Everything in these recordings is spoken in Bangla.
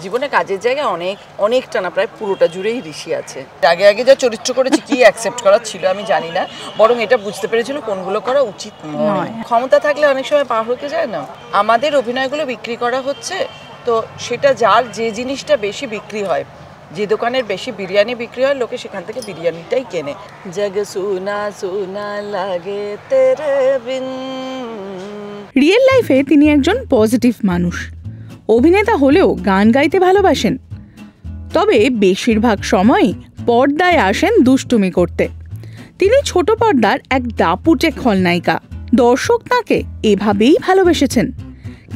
জীবনে কাজের জায়গায় অনেকটা না, প্রায় পুরোটা জুড়েই ঋষি আছে। আগে আগে যা চরিত্র করেছি কি অ্যাকসেপ্ট করার ছিল আমি জানি না, বরং এটা বুঝতে পেরেছিল কোনগুলো করা উচিত নয়। ক্ষমতা থাকলে অনেক সময় পার হতে যায় না। আমাদের অভিনয়গুলো বিক্রি করা হচ্ছে, তো সেটা যার যে জিনিসটা বেশি বিক্রি হয়, যে দোকানের বেশি বিরিয়ানি বিক্রি হয়, লোকে সেখান থেকে বিরিয়ানিটাই কেনে। জগ সুনা সুনা লাগে তেরে বিন। রিয়েল লাইফে তিনি একজন পজিটিভ মানুষ, অভিনেতা হলেও গান গাইতে ভালোবাসেন। তবে বেশিরভাগ সময়ই পর্দায় আসেন দুষ্টুমি করতে। তিনি ছোট পর্দার এক দাপুটে খলনায়িকা। দর্শক তাঁকে এভাবেই ভালোবেসেছেন।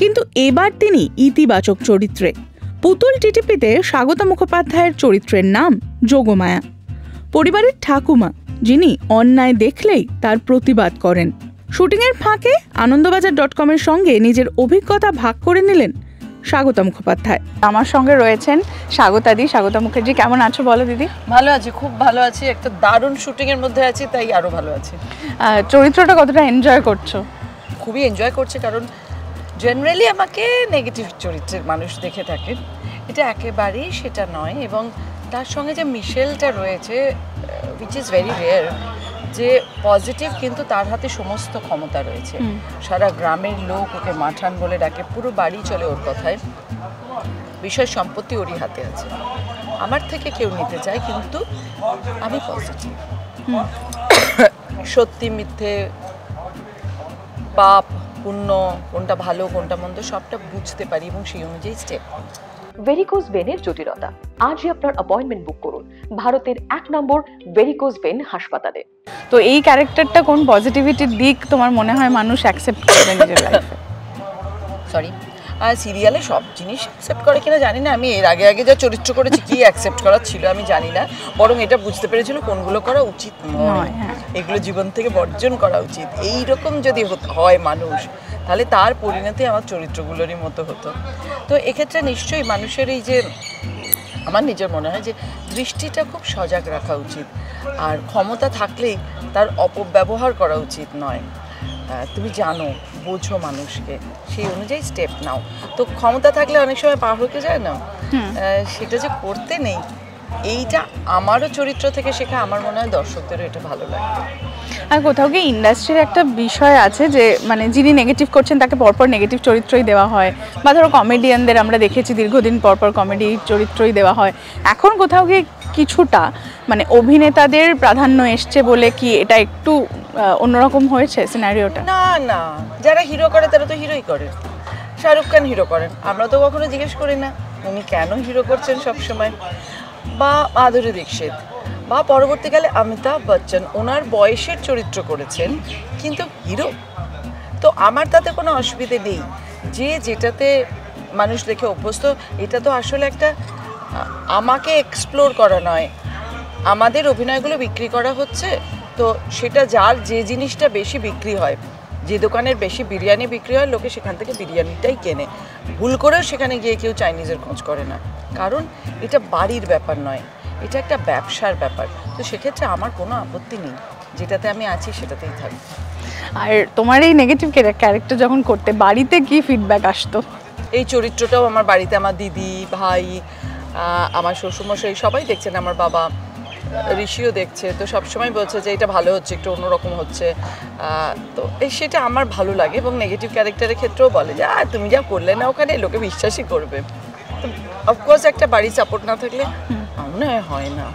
কিন্তু এবার তিনি ইতিবাচক চরিত্রে। পুতুল টিটিপিতে স্বাগতা মুখোপাধ্যায়ের চরিত্রের নাম যোগমায়া, পরিবারের ঠাকুমা, যিনি অন্যায় দেখলেই তার প্রতিবাদ করেন। শুটিংয়ের ফাঁকে আনন্দবাজার.com-এর সঙ্গে নিজের অভিজ্ঞতা ভাগ করে নিলেন স্বাগতা মুখোপাধ্যায়। আমার সঙ্গে রয়েছেন স্বাগতাদি। স্বাগতা মুখার্জি, কেমন আছো বলো দিদি? ভালো আছি, খুব ভালো আছি। একটা দারুণ শুটিংয়ের মধ্যে আছি, তাই আরও ভালো আছি। চরিত্রটা কতটা এনজয় করছো? খুবই এনজয় করছি, কারণ জেনারেলি আমাকে নেগেটিভ চরিত্রের মানুষ দেখে থাকেন, এটা একেবারেই সেটা নয়। এবং তার সঙ্গে যে মিশেলটা রয়েছে, উইচ ইজ ভেরি রেয়ার, যে পজিটিভ কিন্তু তার হাতে সমস্ত ক্ষমতা রয়েছে। সারা গ্রামের লোক ওকে মাঠান বলে ডাকে, পুরো বাড়ি চলে ওর কথায়, বিষয় সম্পত্তি ওরই হাতে আছে। আমার থেকে কেউ নিতে চায়, কিন্তু আমি পজিটিভ। সত্যি মিথ্যে, পাপ পুণ্য, কোনটা ভালো কোনটা মন্দ সবটা বুঝতে পারি এবং সেই অনুযায়ী স্টেপ। ভেরিকোজ ভেনের জটিলতা, আজই আপনার অ্যাপয়েন্টমেন্ট বুক করুন ভারতের 1 নম্বর ভেরিকোজ ভেন হাসপাতালে। তো এই ক্যারেক্টারটা কোন পজিটিভিটির দিক তোমার মনে হয় মানুষ অ্যাকসেপ্ট করবে নিজের লাইফে? সরি, সিরিয়ালে সব জিনিস অ্যাকসেপ্ট করে কিনা জানি না। আমি এর আগে আগে যা চরিত্র করেছি কি অ্যাকসেপ্ট করার ছিল আমি জানি না, বরং এটা বুঝতে পেরেছিল কোনগুলো করা উচিত নয়, এগুলো জীবন থেকে বর্জন করা উচিত। এইরকম যদি হয় মানুষ, তাহলে তার পরিণতি আমার চরিত্রগুলোরই মতো হতো। তো এক্ষেত্রে নিশ্চয়ই মানুষের এই যে, আমার নিজের মনে হয় যে দৃষ্টিটা খুব সজাগ রাখা উচিত, আর ক্ষমতা থাকলেই তার অপব্যবহার করা উচিত নয়। তুমি জানো, বোঝো মানুষকে, সেই অনুযায়ী স্টেপ নাও। তো ক্ষমতা থাকলে অনেক সময় পার হতে যায় না, সেটা যে করতে নেই, এইটা আমারও চরিত্র থেকে শেখা। আমার মনে হয় দর্শকদেরও এটা ভালো লাগবে। আর কোথাও কি ইন্ডাস্ট্রির একটা বিষয় আছে যে মানে যিনি নেগেটিভ করছেন তাকে পরপর নেগেটিভ চরিত্রই দেওয়া হয়, বা ধরো কমেডিয়ানদের আমরা দেখেছি দীর্ঘদিন পরপর কমেডি চরিত্রই দেওয়া হয়। এখন কোথাও গিয়ে কিছুটা মানে অভিনেতাদের প্রাধান্য এসছে বলে কি এটা একটু অন্যরকম হয়েছে সিনারিওটা? না না, যারা হিরো করে তারা তো হিরোই করে। শাহরুখ খান হিরো করেন, আমরা তো কখনো জিজ্ঞেস করি না উনি কেন হিরো করছেন সবসময়। বা মাধুরী দীক্ষিত, বা পরবর্তীকালে অমিতাভ বচ্চন, ওনার বয়সের চরিত্র করেছেন কিন্তু হিরো। তো আমার তাতে কোনো অসুবিধে নেই, যে যেটাতে মানুষ দেখে অভ্যস্ত। এটা তো আসলে একটা আমাকে এক্সপ্লোর করা নয়, আমাদের অভিনয়গুলো বিক্রি করা হচ্ছে, তো সেটা যার যে জিনিসটা বেশি বিক্রি হয়, যে দোকানের বেশি বিরিয়ানি বিক্রি হয়, লোকে সেখান থেকে বিরিয়ানিটাই কেনে। ভুল করেও সেখানে গিয়ে কেউ চাইনিজের খোঁজ করে না, কারণ এটা বাড়ির ব্যাপার নয়, এটা একটা ব্যবসার ব্যাপার। তো সেক্ষেত্রে আমার কোনো আপত্তি নেই, যেটাতে আমি আছি সেটাতেই থাকবো। আর তোমার এই নেগেটিভ ক্যারেক্টার যখন করতে বাড়িতে কি ফিডব্যাক আসতো? এই চরিত্রটাও আমার বাড়িতে আমার দিদি, ভাই, আমার শ্বশুরমশাই সবাই দেখছেন, আমার বাবা ঋষিও দেখছে, তো সবসময় বলছে যে এটা ভালো হচ্ছে, একটু অন্যরকম হচ্ছে। তো সেটা আমার ভালো লাগে। এবং নেগেটিভ ক্যারেক্টারের ক্ষেত্রেও বলে যে তুমি যা করলে না ওখানে, লোকে বিশ্বাসই করবে। তো অফকোর্স একটা বাড়ির সাপোর্ট না থাকলে মনে হয় না,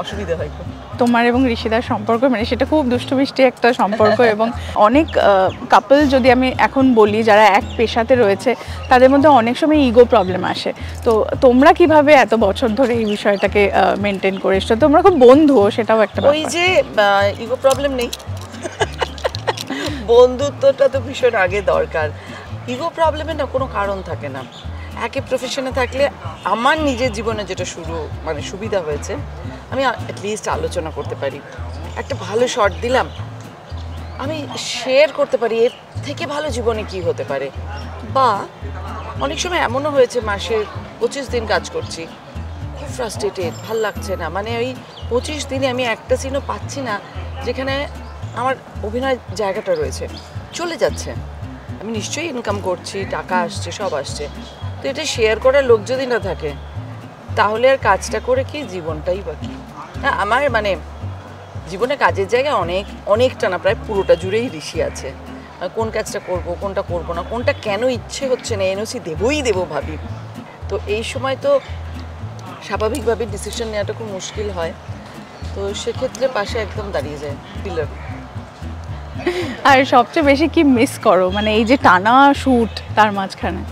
অসুবিধা হয় খুব। তোমার এবং ঋষিদার সম্পর্ক মানে সেটা খুব দুষ্টু মিষ্টি একটা সম্পর্ক। এবং অনেক কাপল যদি আমি এখন বলি যারা এক পেশাতে রয়েছে, তাদের মধ্যে অনেক সময় ইগো প্রবলেম আসে। তো তোমরা কিভাবে এত বছর ধরে এই বিষয়টাকে মেনটেন করে এসছো? তোমরা খুব বন্ধু, সেটাও একটা ওই যে ইগো প্রবলেম নেই, বন্ধুত্বটা তো ভীষণ আগে দরকার। ইগো প্রবলেমের না কোনো কারণ থাকে না। একই প্রফেশনে থাকলে আমার নিজের জীবনে যেটা সুবিধা হয়েছে, আমি অ্যাটলিস্ট আলোচনা করতে পারি, একটা ভালো শট দিলাম, আমি শেয়ার করতে পারি এর থেকে ভালো জীবনে কি হতে পারে। বা অনেক সময় এমনও হয়েছে মাসের 25 দিন কাজ করছি, খুব ফ্রাস্ট্রেটেড, ভাল লাগছে না, মানে ওই 25 দিনে আমি একটা সিনও পাচ্ছি না যেখানে আমার অভিনয় জায়গাটা রয়েছে, চলে যাচ্ছে। আমি নিশ্চয়ই ইনকাম করছি, টাকা আসছে, সব আসছে, তো এটা শেয়ার করার লোক যদি না থাকে তাহলে আর কাজটা করে কি, জীবনটাই বাকি। হ্যাঁ, আমার মানে জীবনে কাজের জায়গায় অনেকটা না, প্রায় পুরোটা জুড়েই ঋষি আছে। কোন কাজটা করব, কোনটা করব না, কোনটা কেন ইচ্ছে হচ্ছে না, এনওসি দেবো ভাবি। তো এই সময় তো স্বাভাবিকভাবে ডিসিশন নেওয়াটা খুব মুশকিল হয়। তো সেক্ষেত্রে পাশে একদম দাঁড়িয়ে যায় পিলার। আর সবচেয়ে বেশি কি মিস করো মানে এই যে টানা শুট তার মাঝখানে?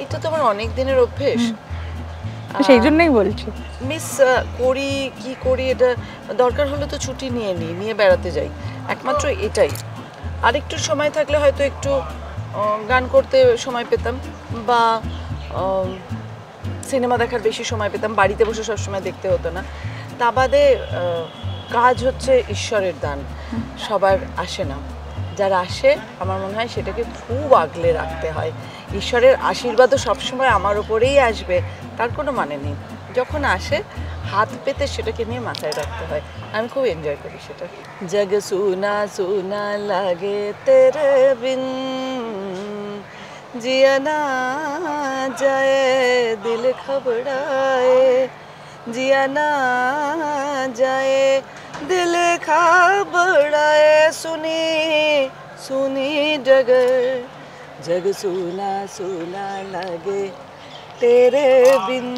এটা তো আমার অনেক দিনের অভ্যেস, সেই জন্যই বলছি। মিস করি কি করি, এটা দরকার হলে তো ছুটি নিয়ে বেড়াতে যাই, একমাত্র এটাই। আরেকটু সময় থাকলে হয়তো একটু গান করতে সময় পেতাম, বা সিনেমা দেখার বেশি সময় পেতাম, বাড়িতে বসে সবসময় দেখতে হতো না। তা বাদে কাজ হচ্ছে ঈশ্বরের দান, সবার আসে না। যারা আসে আমার মনে হয় সেটাকে খুব আগলে রাখতে হয়। ঈশ্বরের আশীর্বাদও সবসময় আমার ওপরেই আসবে তার কোনো মানে নেই। যখন আসে হাত পেতে সেটাকে নিয়ে মাথায় রাখতে হয়। আমি খুব এনজয় করি সেটা। জগ সুনা সুনা লাগে তেরে বিন, জিয়া না যায় দিল ঘবড়ায়ে, जिया ना जाए दिल घबराए, सुनी सुनी डगर जग सुना सुना लगे तेरे बिन।